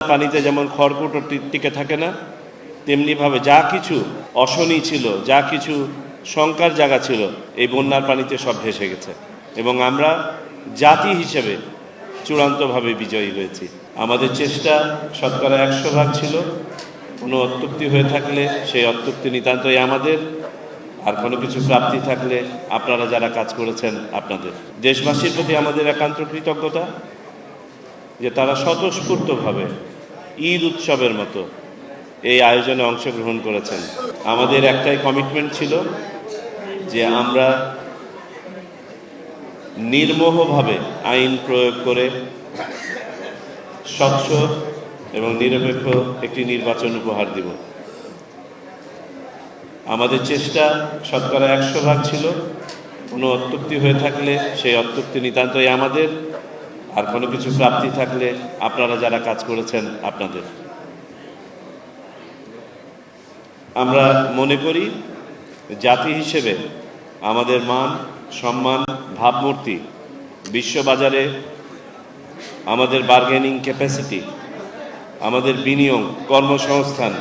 পানিতে যেমন খড়কুটো টিকে থাকে না, তেমনিভাবে যা কিছু অশনি ছিল, যা কিছু শঙ্কার জায়গা ছিল, এই বন্যার পানিতে সব ভেসে গেছে এবং আমরা জাতি হিসেবে চূড়ান্তভাবে বিজয়ী হয়েছি। আমাদের চেষ্টা শতকরা 100 ভাগ ছিল। কোনো অত্যুক্তি হয়ে থাকলে সেই অত্যুক্তি নিতান্তই আমাদের, আর কোনো কিছু প্রাপ্তি থাকলে আপনারা যারা কাজ করেছেন আপনাদের। দেশবাসীর প্রতি আমাদের একান্ত কৃতজ্ঞতা যে তারা স্বতঃস্ফূর্তভাবে ঈদ উৎসবের মতো এই আয়োজনে অংশগ্রহণ করেছেন। আমাদের একটাই কমিটমেন্ট ছিল যে আমরা নির্মোহভাবে আইন প্রয়োগ করে স্বচ্ছ এবং নিরপেক্ষ একটি নির্বাচন উপহার দিব। আমাদের চেষ্টা শতকরা 100 ভাগ ছিল। কোনো অত্যুক্তি হয়ে থাকলে সেই অত্যুক্তি নিতান্তই আমাদের, আর কোনো কিছু প্রাপ্তি থাকলে আপনারা যারা কাজ করেছেন আপনাদের। আমরা মনে করি জাতি হিসেবে আমাদের মান, সম্মান, ভাবমূর্তি বিশ্ববাজারে, আমাদের বার্গেনিং ক্যাপাসিটি, আমাদের বিনিয়োগ, কর্মসংস্থান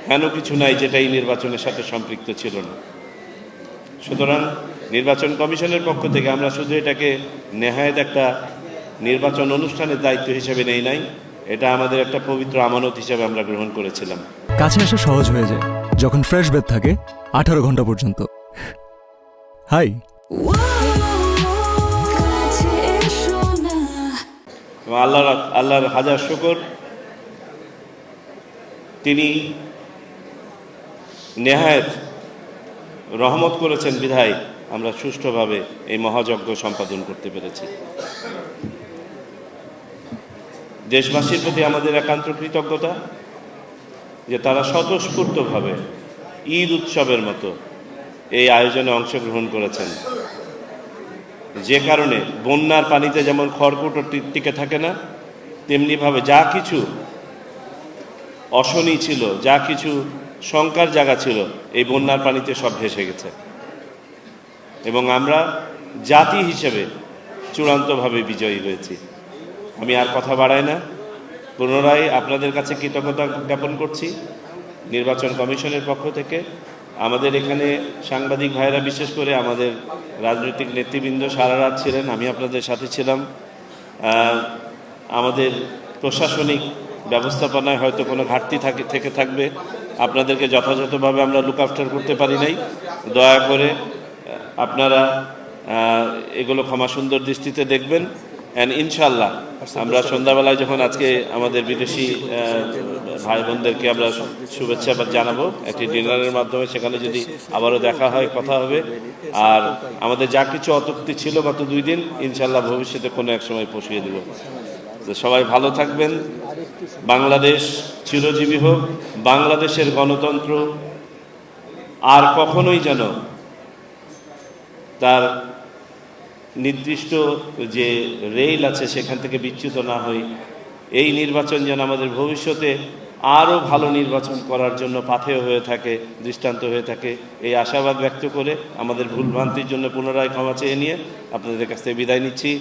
হেন কিছু নাই যেটা এই নির্বাচনের সাথে সম্পৃক্ত ছিল না। সুতরাং নির্বাচন কমিশনের পক্ষ থেকে আমরা শুধু এটাকে নেহায়েত একটা নির্বাচন অনুষ্ঠানের দায়িত্ব হিসেবে নেই নাই, এটা আমাদের একটা পবিত্র আমানত হিসেবে আমরা গ্রহণ করেছিলাম। কাছে আসা সহজ হয়ে যায় যখন ফ্রেশ বেদ থাকে 18 ঘন্টা পর্যন্ত। হাই, আল্লাহর হাজার শুকর, তিনি নেহায়েত রহমত করেছেন বিধায় আমরা সুষ্ঠুভাবে এই মহাযজ্ঞ সম্পাদন করতে পেরেছি। দেশবাসীর প্রতি আমাদের একান্ত কৃতজ্ঞতা যে তারা স্বতঃস্ফূর্তভাবে ঈদ উৎসবের মতো এই আয়োজনে অংশগ্রহণ করেছেন, যে কারণে বন্যার পানিতে যেমন খড়কুটো টিকে থাকে না, তেমনিভাবে যা কিছু অশনি ছিল, যা কিছু শঙ্কার জায়গা ছিল, এই বন্যার পানিতে সব ভেসে গেছে এবং আমরা জাতি হিসেবে চূড়ান্তভাবে বিজয়ী হয়েছি। আমি আর কথা বাড়াই না, পুনরায় আপনাদের কাছে কৃতজ্ঞতা জ্ঞাপন করছি নির্বাচন কমিশনের পক্ষ থেকে। আমাদের এখানে সাংবাদিক ভাইরা, বিশেষ করে আমাদের রাজনৈতিক নেতৃবৃন্দ সারা রাত ছিলেন, আমি আপনাদের সাথে ছিলাম। আমাদের প্রশাসনিক ব্যবস্থাপনায় হয়তো কোনো ঘাটতি থেকে থাকবে, আপনাদেরকে যথাযথভাবে আমরা লুক আফটার করতে পারি নাই। দয়া করে আপনারা এগুলো ক্ষমা সুন্দর দৃষ্টিতে দেখবেন। অ্যান্ড ইনশাল্লাহ আমরা সন্ধ্যাবেলায় যখন আজকে আমাদের বিদেশি ভাই বোনদেরকে আমরা শুভেচ্ছা জানাবো একটি ডিনারের মাধ্যমে, সেখানে যদি আবারও দেখা হয়, কথা হবে। আর আমাদের যা কিছু অত্যুক্তি ছিল গত 2 দিন, ইনশাল্লাহ ভবিষ্যতে কোনো এক সময় পুষিয়ে দেব। তো সবাই ভালো থাকবেন। বাংলাদেশ চিরজীবী হোক। বাংলাদেশের গণতন্ত্র আর কখনোই যেন তার নির্দিষ্ট যে রেল আছে সেখান থেকে বিচ্যুত না হই। এই নির্বাচন যেন আমাদের ভবিষ্যতে আরও ভালো নির্বাচন করার জন্য পাথেয় হয়ে থাকে, দৃষ্টান্ত হয়ে থাকে, এই আশাবাদ ব্যক্ত করে আমাদের ভুলভ্রান্তির জন্য পুনরায় ক্ষমা চেয়ে নিয়ে আপনাদের কাছ থেকে বিদায় নিচ্ছি।